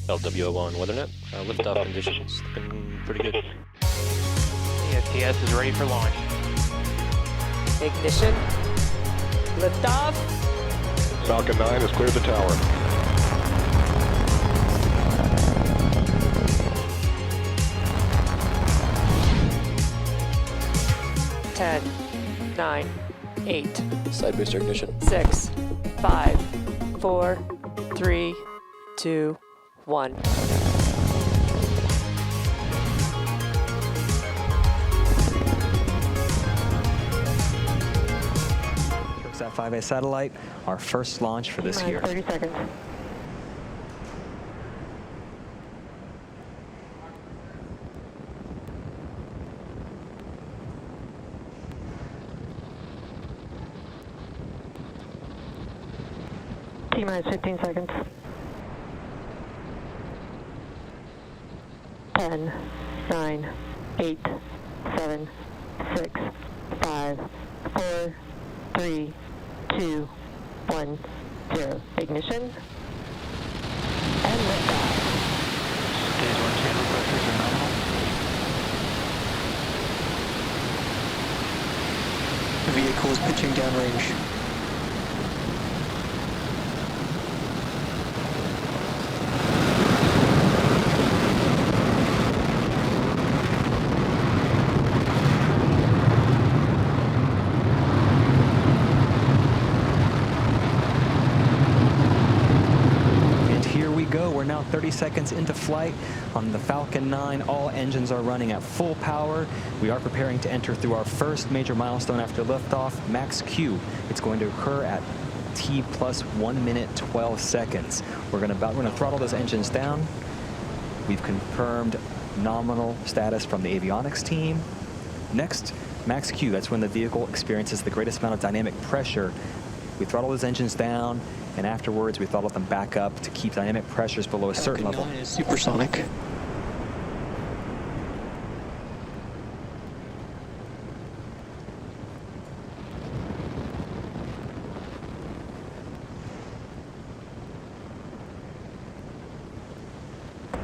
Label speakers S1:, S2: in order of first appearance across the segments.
S1: LWO1 WeatherNet. Liftoff conditions looking pretty good.
S2: ESTS is ready for launch.
S3: Ignition. Liftoff.
S4: Falcon 9 has cleared the tower.
S3: Ten, 9, 8,
S1: Side booster ignition.
S3: 6, 5, 4, 3, 2, 1.
S5: Turksat 5A satellite, our first launch for this year.
S3: 30 seconds. T-minus 15 seconds. 10, 9, 8, 7, 6, 5, 4, 3, 2, 1, 0. Ignition. And liftoff.
S2: Stage 1 chamber pressures are nominal.
S6: The vehicle is pitching downrange.
S5: We're now 30 seconds into flight on the Falcon 9. All engines are running at full power. We are preparing to enter through our first major milestone after liftoff, max Q. It's going to occur at T plus 1 minute 12 seconds. We're going to throttle those engines down. We've confirmed nominal status from the avionics team. Next, max Q. That's when the vehicle experiences the greatest amount of dynamic pressure. We throttle those engines down, and afterwards we throttle them back up to keep dynamic pressures below a certain level.
S6: Falcon 9 is supersonic.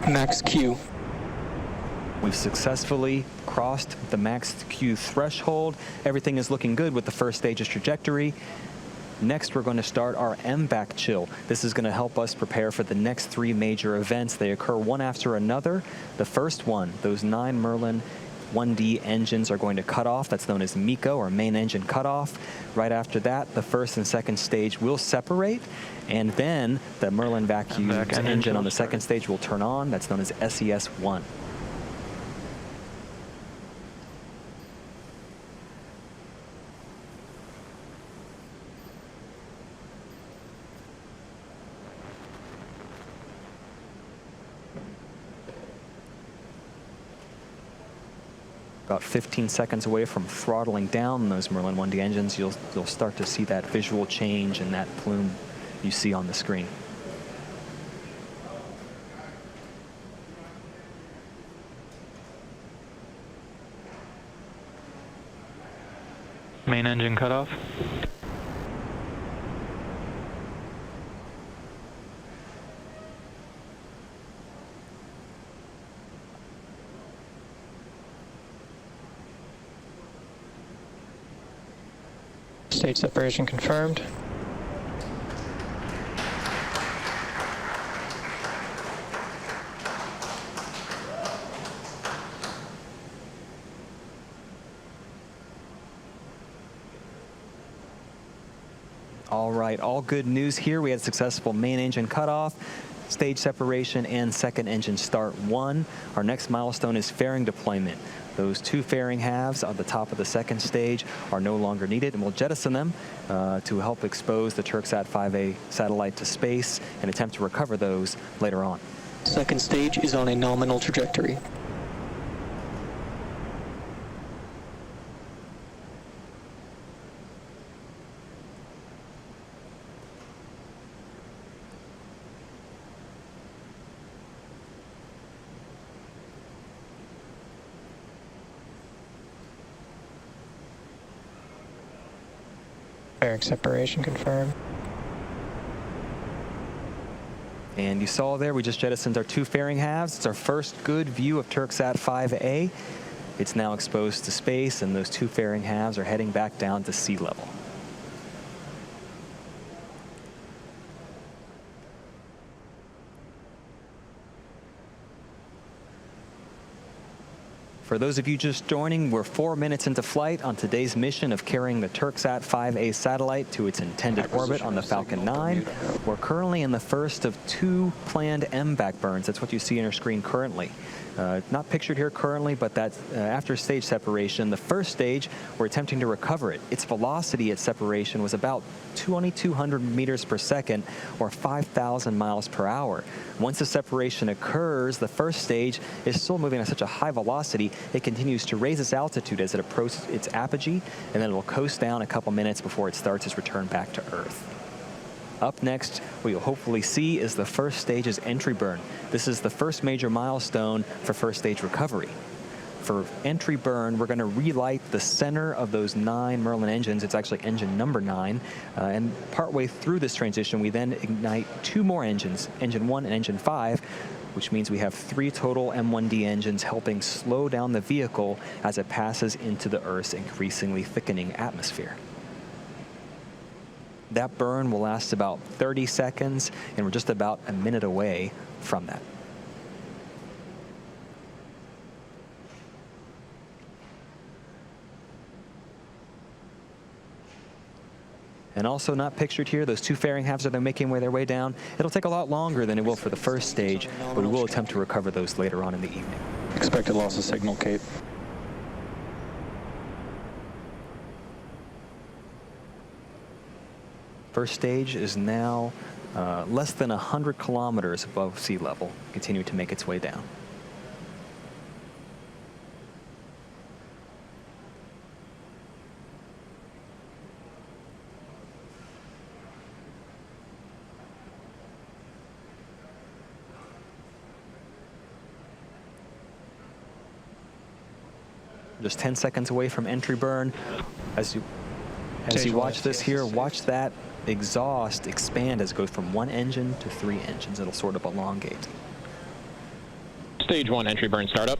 S6: Max Q.
S5: We've successfully crossed the max Q threshold. Everything is looking good with the first stage's trajectory. Next, we're going to start our MVAC chill. This is going to help us prepare for the next 3 major events. They occur one after another. The first one, those 9 Merlin 1D engines are going to cut off. That's known as MECO, or main engine cutoff. Right after that, the first and second stage will separate, and then the Merlin vacuum engine on the second stage will turn on. That's known as SES-1. About 15 seconds away from throttling down those Merlin 1D engines, you'll start to see that visual change and that plume you see on the screen.
S2: Main engine cutoff.
S6: Stage separation confirmed.
S5: All right, all good news here. We had successful main engine cutoff, stage separation, and second engine start 1. Our next milestone is fairing deployment. Those 2 fairing halves on the top of the second stage are no longer needed, and we'll jettison them to help expose the Turksat 5A satellite to space and attempt to recover those later on.
S6: Second stage is on a nominal trajectory. Fairing separation confirmed.
S5: And you saw there, we just jettisoned our 2 fairing halves. It's our first good view of Turksat 5A. It's now exposed to space, and those 2 fairing halves are heading back down to sea level. For those of you just joining, we're 4 minutes into flight on today's mission of carrying the Turksat 5A satellite to its intended orbit on the Falcon 9. We're currently in the first of 2 planned MVAC burns. That's what you see on your screen currently. Not pictured here currently, but that's after stage separation. The first stage, we're attempting to recover it. Its velocity at separation was about 2,200 meters per second, or 5,000 miles per hour. Once the separation occurs, the first stage is still moving at such a high velocity, it continues to raise its altitude as it approaches its apogee, and then it will coast down a couple minutes before it starts its return back to Earth. Up next, what you'll hopefully see is the first stage's entry burn. This is the first major milestone for first stage recovery. For entry burn, we're going to relight the center of those 9 Merlin engines. It's actually engine number 9. And partway through this transition, we then ignite 2 more engines, engine 1 and engine 5, which means we have 3 total M1D engines helping slow down the vehicle as it passes into the Earth's increasingly thickening atmosphere. That burn will last about 30 seconds, and we're just about a minute away from that. And also not pictured here, those 2 fairing halves are making their way down. It'll take a lot longer than it will for the first stage, but we will attempt to recover those later on in the evening.
S2: Expected loss of signal, Cape.
S5: First stage is now less than 100 kilometers above sea level, continuing to make its way down. Just 10 seconds away from entry burn. As you watch this here, watch that exhaust expand as it goes from 1 engine to 3 engines. It'll sort of elongate.
S7: Stage 1 entry burn startup.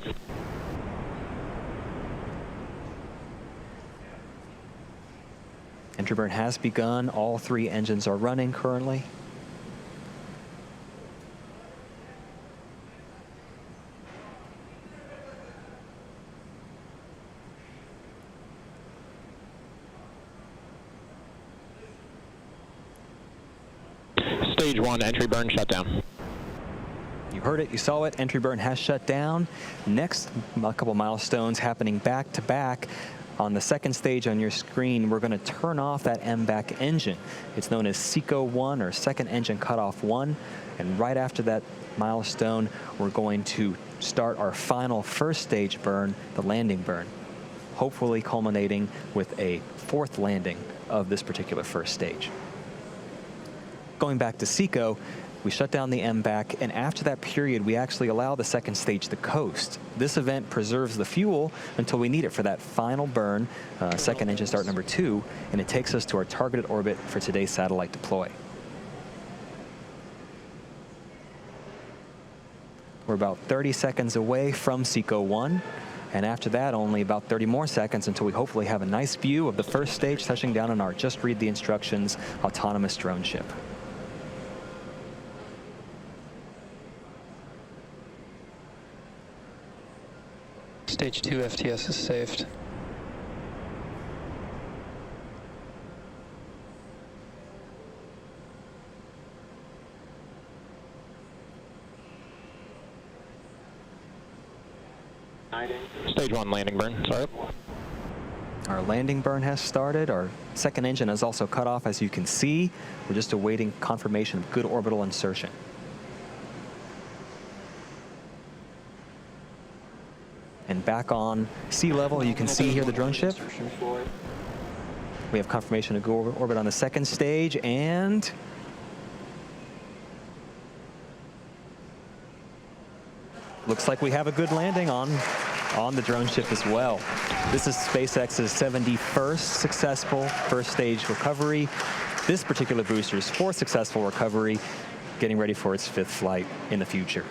S5: Entry burn has begun. All 3 engines are running currently.
S7: Stage 1 entry burn shut down.
S5: You heard it, you saw it. Entry burn has shut down. Next, a couple milestones happening back to back. On the second stage on your screen, we're going to turn off that MVAC engine. It's known as SECO 1, or second engine cutoff 1. And right after that milestone, we're going to start our final first stage burn, the landing burn, hopefully culminating with a 4th landing of this particular first stage. Going back to SECO, we shut down the MVAC, and after that period, we actually allow the second stage to coast. This event preserves the fuel until we need it for that final burn, second engine start number 2, and it takes us to our targeted orbit for today's satellite deploy. We're about 30 seconds away from SECO 1, and after that, only about 30 more seconds until we hopefully have a nice view of the first stage touching down on our Just Read the Instructions autonomous drone ship.
S6: Stage 2 FTS is saved.
S7: Stage 1 landing burn, sorry.
S5: Our landing burn has started. Our second engine is also cut off, as you can see. We're just awaiting confirmation of good orbital insertion. And back on sea level, you can see here the drone ship. We have confirmation of good orbit on the second stage, and looks like we have a good landing on the drone ship as well. This is SpaceX's 71st successful first stage recovery. This particular booster's 4th successful recovery. getting ready for its 5th flight in the future.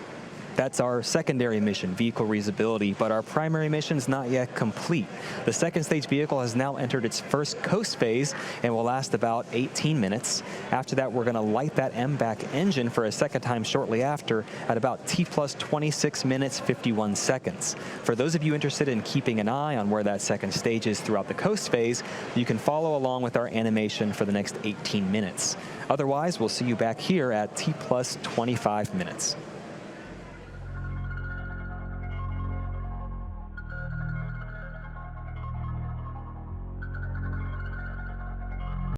S5: That's our secondary mission, vehicle reusability, but our primary mission is not yet complete. The second stage vehicle has now entered its first coast phase and will last about 18 minutes. After that, we're going to light that MVAC engine for a second time shortly after at about T plus 26 minutes, 51 seconds. For those of you interested in keeping an eye on where that second stage is throughout the coast phase, you can follow along with our animation for the next 18 minutes. Otherwise, we'll see you back here at T plus 25 minutes.